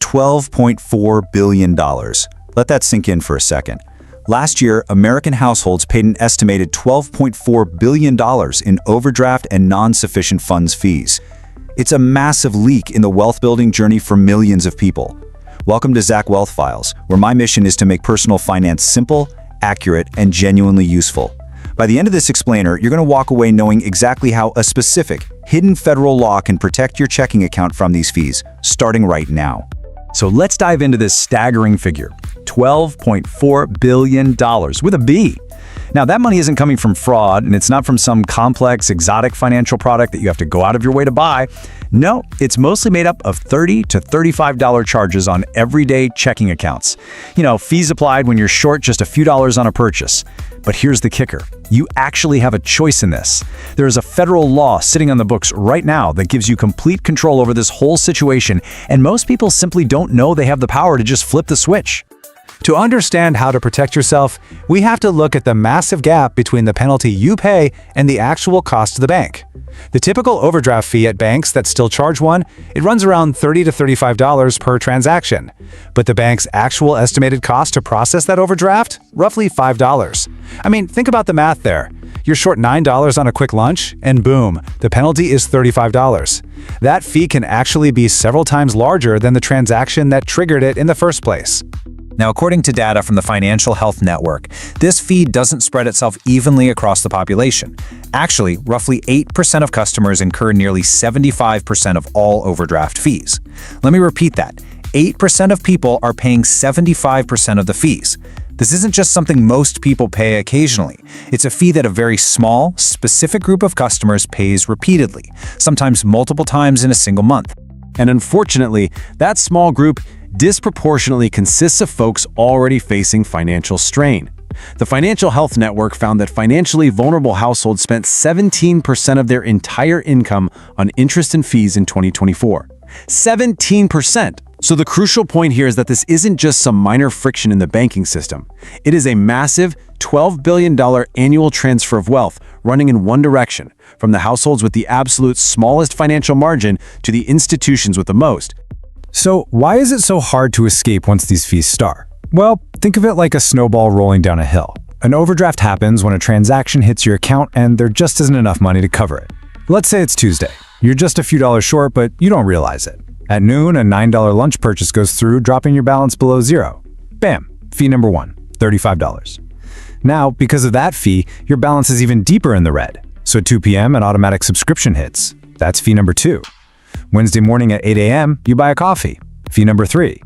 $12.4 billion. Let that sink in for a second. Last year, American households paid an estimated $12.4 billion in overdraft and non-sufficient funds fees. It's a massive leak in the wealth-building journey for millions of people. Welcome to Zach Wealth Files, where my mission is to make personal finance simple, accurate, and genuinely useful. By the end of this explainer, you're going to walk away knowing exactly how a specific, hidden federal law can protect your checking account from these fees, starting right now. So let's dive into this staggering figure, $12.4 billion with a B. Now, that money isn't coming from fraud, and it's not from some complex, exotic financial product that you have to go out of your way to buy. No, it's mostly made up of $30 to $35 charges on everyday checking accounts. Fees applied when you're short just a few dollars on a purchase. But here's the kicker. You actually have a choice in this. There is a federal law sitting on the books right now that gives you complete control over this whole situation, and most people simply don't know they have the power to just flip the switch. To understand how to protect yourself, we have to look at the massive gap between the penalty you pay and the actual cost to the bank. The typical overdraft fee at banks that still charge one, it runs around $30 to $35 per transaction. But the bank's actual estimated cost to process that overdraft? Roughly $5. I mean, think about the math there. You're short $9 on a quick lunch, and boom, the penalty is $35. That fee can actually be several times larger than the transaction that triggered it in the first place. Now, according to data from the Financial Health Network, this fee doesn't spread itself evenly across the population. Actually, roughly 8% of customers incur nearly 75% of all overdraft fees. Let me repeat that. 8% of people are paying 75% of the fees. This isn't just something most people pay occasionally. It's a fee that a very small, specific group of customers pays repeatedly, sometimes multiple times in a single month. And unfortunately, that small group disproportionately consists of folks already facing financial strain. The Financial Health Network found that financially vulnerable households spent 17% of their entire income on interest and fees in 2024. 17%! So the crucial point here is that this isn't just some minor friction in the banking system. It is a massive $12 billion annual transfer of wealth running in one direction, from the households with the absolute smallest financial margin to the institutions with the most. So why is it so hard to escape once these fees start? Well, think of it like a snowball rolling down a hill. An overdraft happens when a transaction hits your account and there just isn't enough money to cover it. Let's say it's Tuesday. You're just a few dollars short, but you don't realize it. At noon, a $9 lunch purchase goes through, dropping your balance below zero. Bam! Fee number one, $35. Now, because of that fee, your balance is even deeper in the red. So at 2 p.m., an automatic subscription hits. That's fee number two. Wednesday morning at 8 a.m., you buy a coffee. Fee number three.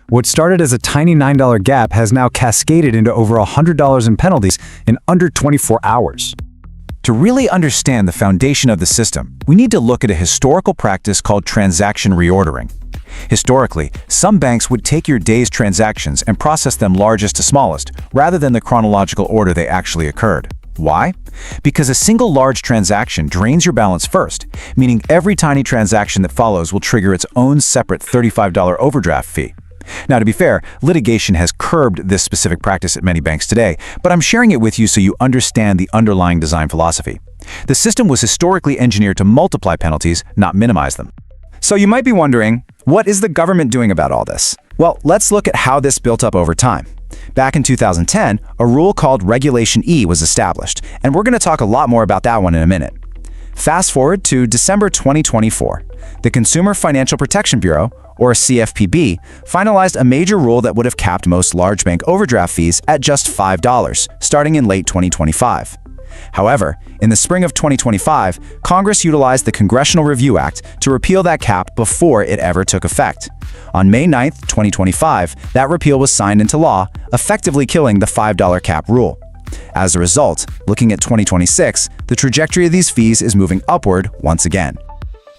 What started as a tiny $9 gap has now cascaded into over $100 in penalties in under 24 hours. To really understand the foundation of the system, we need to look at a historical practice called transaction reordering. Historically, some banks would take your day's transactions and process them largest to smallest, rather than the chronological order they actually occurred. Why? Because a single large transaction drains your balance first, meaning every tiny transaction that follows will trigger its own separate $35 overdraft fee. Now, to be fair, litigation has curbed this specific practice at many banks today, but I'm sharing it with you so you understand the underlying design philosophy. The system was historically engineered to multiply penalties, not minimize them. So you might be wondering, what is the government doing about all this? Well, let's look at how this built up over time. Back in 2010, a rule called Regulation E was established, and we're going to talk a lot more about that one in a minute. Fast forward to December 2024. The Consumer Financial Protection Bureau, or CFPB, finalized a major rule that would have capped most large bank overdraft fees at just $5, starting in late 2025. However, in the spring of 2025, Congress utilized the Congressional Review Act to repeal that cap before it ever took effect. On May 9, 2025, that repeal was signed into law, effectively killing the $5 cap rule. As a result, looking at 2026, the trajectory of these fees is moving upward once again.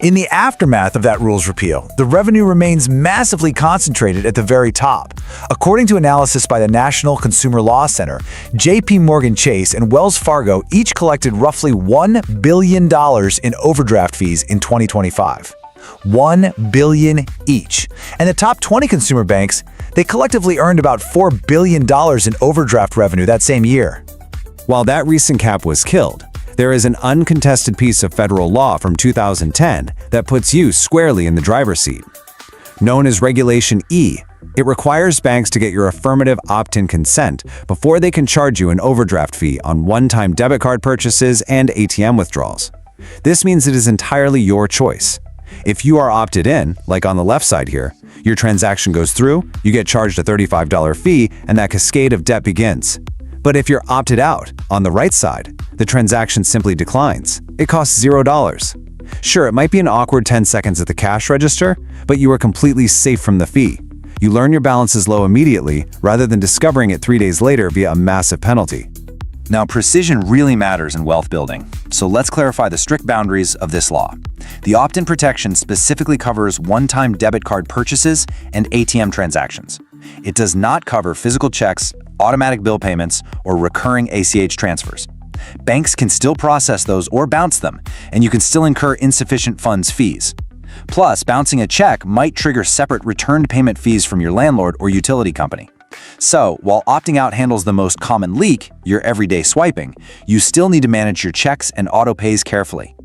In the aftermath of that rule's repeal, the revenue remains massively concentrated at the very top. According to analysis by the National Consumer Law Center, JP Morgan Chase and Wells Fargo each collected roughly $1 billion in overdraft fees in 2025. $1 billion each. And the top 20 consumer banks, they collectively earned about $4 billion in overdraft revenue that same year. While that recent cap was killed, there is an uncontested piece of federal law from 2010 that puts you squarely in the driver's seat. known as Regulation E. It requires banks to get your affirmative opt-in consent before they can charge you an overdraft fee on one-time debit card purchases and ATM withdrawals. This means it is entirely your choice. If you are opted in, like on the left side here, your transaction goes through, you get charged a $35 fee, and that cascade of debt begins. But if you're opted out, on the right side, the transaction simply declines. It costs $0. Sure, it might be an awkward 10 seconds at the cash register, but you are completely safe from the fee. You learn your balance is low immediately, rather than discovering it 3 days later via a massive penalty. Now, precision really matters in wealth building, so let's clarify the strict boundaries of this law. The opt-in protection specifically covers one-time debit card purchases and ATM transactions. It does not cover physical checks, automatic bill payments, or recurring ACH transfers. Banks can still process those or bounce them, and you can still incur insufficient funds fees. Plus, bouncing a check might trigger separate returned payment fees from your landlord or utility company. So, while opting out handles the most common leak, your everyday swiping, you still need to manage your checks and auto-pays carefully.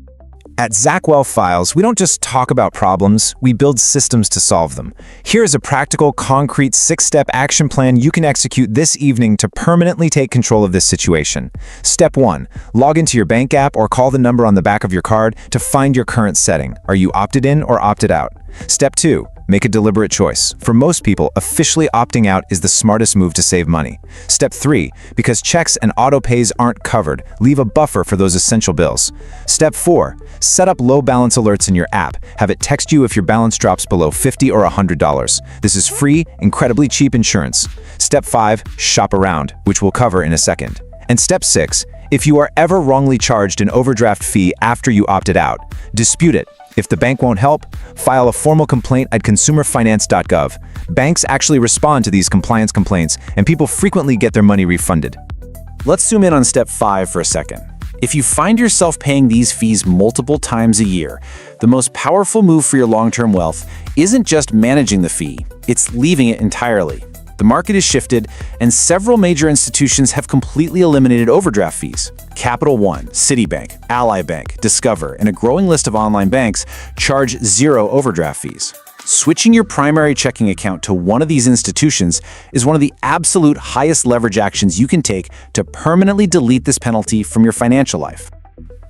At Zach Wealth Files, we don't just talk about problems, we build systems to solve them. Here's a practical, concrete 6-step action plan you can execute this evening to permanently take control of this situation. Step 1. Log into your bank app or call the number on the back of your card to find your current setting. Are you opted in or opted out? Step 2. Make a deliberate choice. For most people, officially opting out is the smartest move to save money. Step 3. Because checks and auto-pays aren't covered, leave a buffer for those essential bills. Step 4. Set up low balance alerts in your app. Have it text you if your balance drops below $50 or $100. This is free, incredibly cheap insurance. Step 5. Shop around, which we'll cover in a second. And Step 6. If you are ever wrongly charged an overdraft fee after you opted out, dispute it. If the bank won't help, file a formal complaint at consumerfinance.gov. Banks actually respond to these compliance complaints, and people frequently get their money refunded. Let's zoom in on Step 5 for a second. If you find yourself paying these fees multiple times a year, the most powerful move for your long-term wealth isn't just managing the fee, it's leaving it entirely. The market has shifted, and several major institutions have completely eliminated overdraft fees. Capital One, Citibank, Ally Bank, Discover, and a growing list of online banks charge zero overdraft fees. Switching your primary checking account to one of these institutions is one of the absolute highest leverage actions you can take to permanently delete this penalty from your financial life.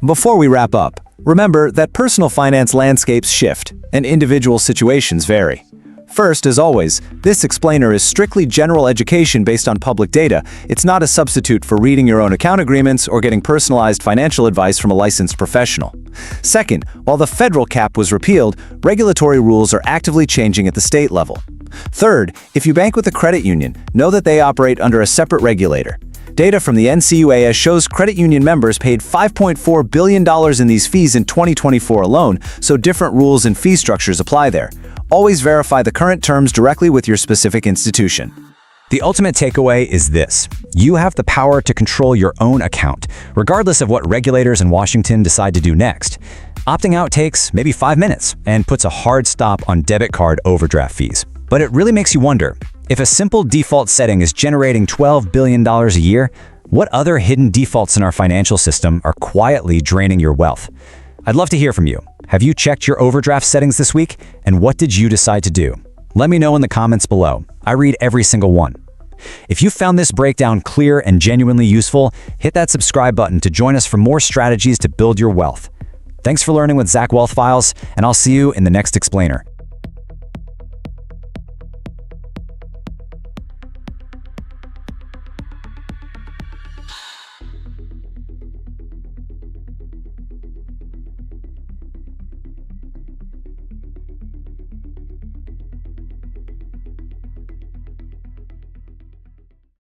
Before we wrap up, remember that personal finance landscapes shift and individual situations vary. First, as always, this explainer is strictly general education based on public data. It's not a substitute for reading your own account agreements or getting personalized financial advice from a licensed professional. Second, while the federal cap was repealed, regulatory rules are actively changing at the state level. Third, if you bank with a credit union, know that they operate under a separate regulator. Data from the NCUAS shows credit union members paid $5.4 billion in these fees in 2024 alone, so different rules and fee structures apply there. Always verify the current terms directly with your specific institution. The ultimate takeaway is this: you have the power to control your own account, regardless of what regulators in Washington decide to do next. Opting out takes maybe 5 minutes and puts a hard stop on debit card overdraft fees. But it really makes you wonder, if a simple default setting is generating $12 billion a year, what other hidden defaults in our financial system are quietly draining your wealth? I'd love to hear from you. Have you checked your overdraft settings this week? And what did you decide to do? Let me know in the comments below. I read every single one. If you found this breakdown clear and genuinely useful, hit that subscribe button to join us for more strategies to build your wealth. Thanks for learning with Zach Wealth Files, and I'll see you in the next explainer.